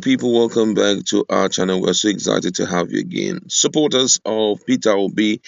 People, welcome back to our channel. We're so excited to have you again. Supporters of Peter Obi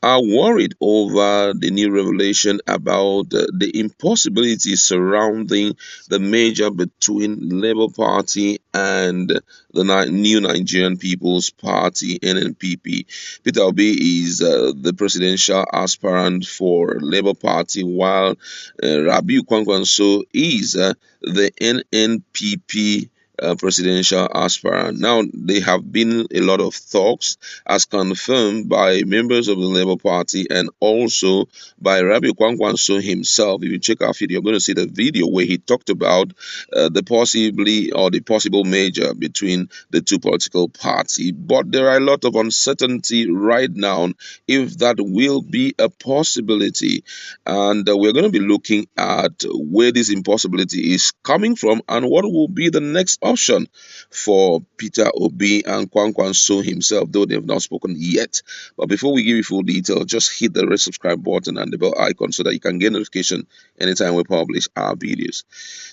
are worried over the new revelation about the impossibility surrounding the merger between Labour Party and the new Nigerian People's Party (NNPP). Peter Obi is the presidential aspirant for Labour Party, while Rabiu Kwankwaso is the NNPP presidential aspirant. Now, there have been a lot of talks, as confirmed by members of the Labour Party and also by Rabbi Kwankwaso himself. If you check our video, you're going to see the video where he talked about the possible merger between the two political parties. But there are a lot of uncertainty right now if that will be a possibility. And we're going to be looking at where this impossibility is coming from and what will be the next option for Peter Obi and Kwankwaso himself, though they have not spoken yet. But before we give you full detail, just hit the red subscribe button and the bell icon so that you can get notification anytime we publish our videos.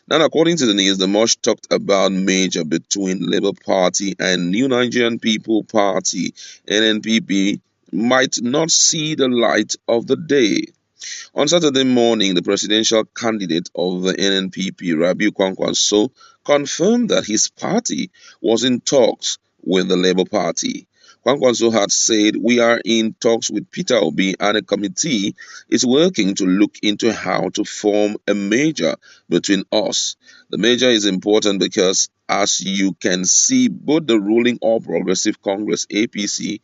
Now, according to the news, the much talked about merger between Labour Party and New Nigerian People Party (NNPP) might not see the light of the day. On Saturday morning, the presidential candidate of the NNPP, Rabiu Kwankwaso, confirmed that his party was in talks with the Labour Party. Kwankwaso had said, "We are in talks with Peter Obi and a committee is working to look into how to form a merger between us. The merger is important because, as you can see, both the ruling All Progressive Congress (APC)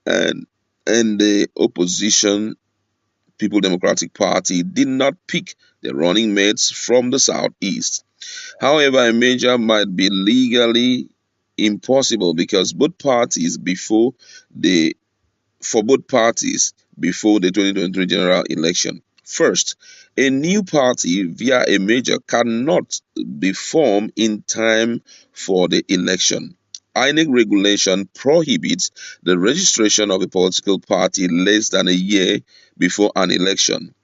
and the opposition People Democratic Party did not pick their running mates from the southeast. However, a merger might be legally impossible because for both parties before the 2023 general election. First, a new party via a merger cannot be formed in time for the election. INEC regulation prohibits the registration of a political party less than a year before an election,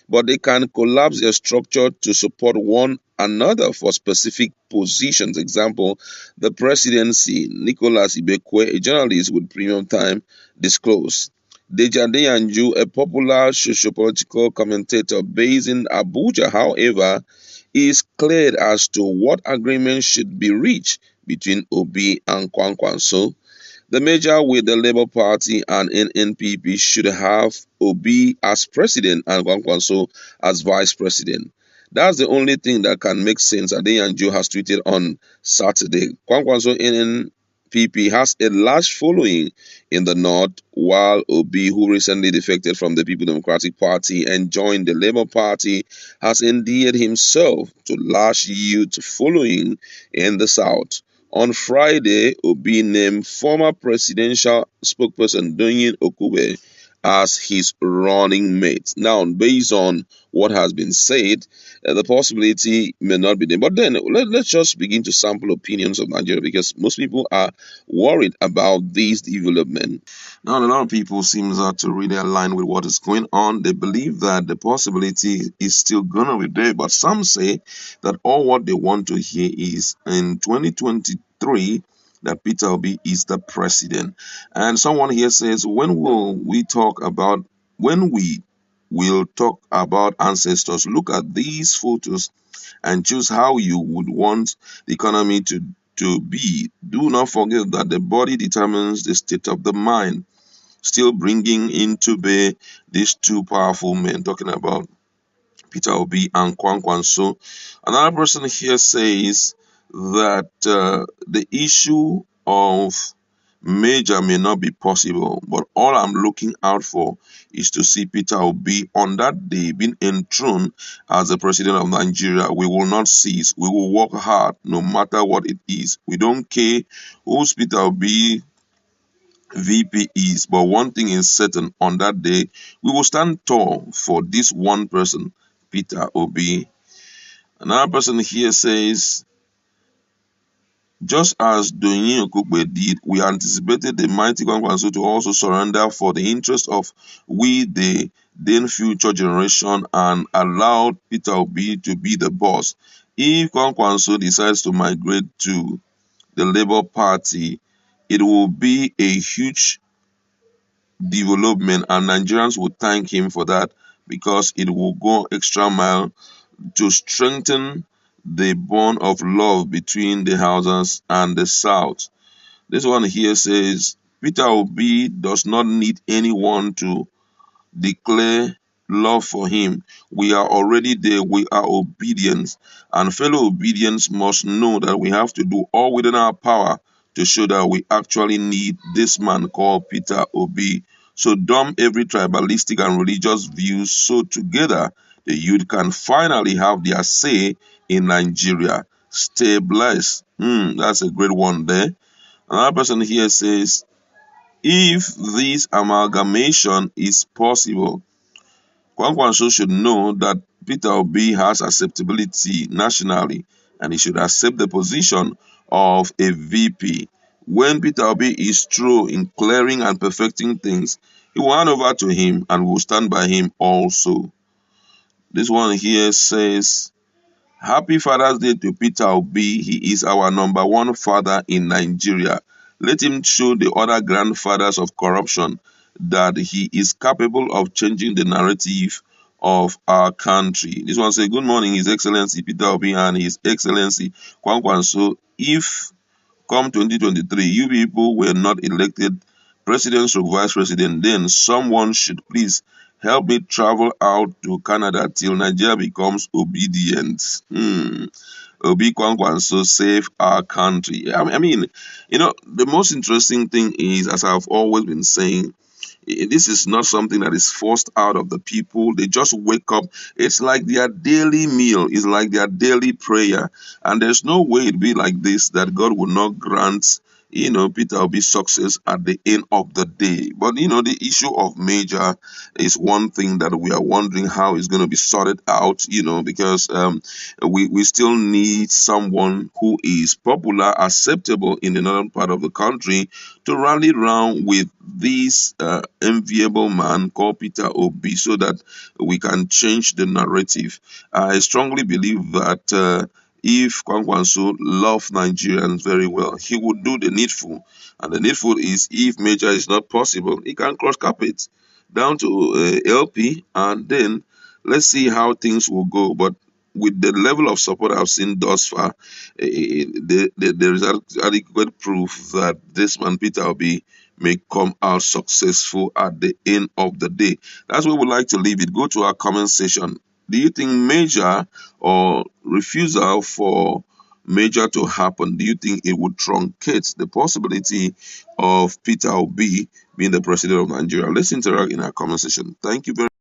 but they can collapse their structure to support one another for specific positions. Example, the presidency. Nicholas Ibekwe, a journalist with Premium Time, disclosed. Dejade Anju, a popular socio-political commentator based in Abuja, however, is clear as to what agreement should be reached between Obi and Kwankwaso. The merger with the Labour Party and NNPP should have Obi as president and Kwankwaso as vice president. That's the only thing that can make sense. Adeyanju has tweeted on Saturday. Kwankwaso NNPP has a large following in the north, while Obi, who recently defected from the People Democratic Party and joined the Labour Party, has endeared himself to large youth following in the south. On Friday, Obi named former presidential spokesperson Doyin Okube as his running mate. Now, based on what has been said, the possibility may not be there. But then let's just begin to sample opinions of Nigeria, because most people are worried about this development. Now, a lot of people seem to really align with what is going on. They believe that the possibility is still going to be there, but some say that all what they want to hear is in 2023 that Peter Obi is the president. And someone here says, when we will talk about ancestors, look at these photos and choose how you would want the economy to be. Do not forget that the body determines the state of the mind. Still bringing into bear these two powerful men, talking about Peter Obi and Kwankwaso. Another person here says that the issue of merger may not be possible, but all I'm looking out for is to see Peter Obi on that day being enthroned as the president of Nigeria. We will not cease. We will work hard no matter what it is. We don't care who's Peter Obi VP is, but one thing is certain: on that day, we will stand tall for this one person, Peter Obi. Another person here says, just as Doyin Okugbe did, we anticipated the mighty Kwankwaso to also surrender for the interest of we, the then future generation, and allowed Peter Obi to be the boss. If Kwankwaso decides to migrate to the Labour Party, it will be a huge development, and Nigerians will thank him for that because it will go extra mile to strengthen the bond of love between the Hausas and the South. This one here says Peter Obi does not need anyone to declare love for him. We are already there. We are obedient. And fellow obedience must know that we have to do all within our power to show that we actually need this man called Peter Obi. So dump every tribalistic and religious views so together the youth can finally have their say in Nigeria. Stay blessed. That's a great one there. Another person here says, if this amalgamation is possible, Kwankwaso should know that Peter Obi has acceptability nationally and he should accept the position of a VP. When Peter Obi is through in clearing and perfecting things, he will hand over to him and will stand by him also. This one here says, Happy Father's Day to Peter Obi. He is our number one father in Nigeria. Let him show the other grandfathers of corruption that he is capable of changing the narrative of our country. This one says, Good morning, His Excellency Peter Obi and His Excellency Kwankwaso. If come 2023, you people were not elected president or vice president, then someone should please help me travel out to Canada till Nigeria becomes obedient. ObiKwanso save our country. I mean, the most interesting thing is, as I've always been saying, this is not something that is forced out of the people. They just wake up. It's like their daily meal. It's like their daily prayer. And there's no way it'd be like this that God will not grant, Peter will be success at the end of the day. But, the issue of major is one thing that we are wondering how it's going to be sorted out, because we still need someone who is popular, acceptable in the northern part of the country to rally around with this enviable man called Peter Obi so that we can change the narrative. I strongly believe that if Kwankwaso loved Nigerians very well, he would do the needful. And the needful is, if major is not possible, he can cross carpet down to LP, and then let's see how things will go. But with the level of support I've seen thus far, there is adequate proof that this man, Peter Obi, may come out successful at the end of the day. That's where we'd like to leave it. Go to our comment section. Do you think major or refusal for major to happen, do you think it would truncate the possibility of Peter Obi being the president of Nigeria? Let's interact in our comment section. Thank you very much.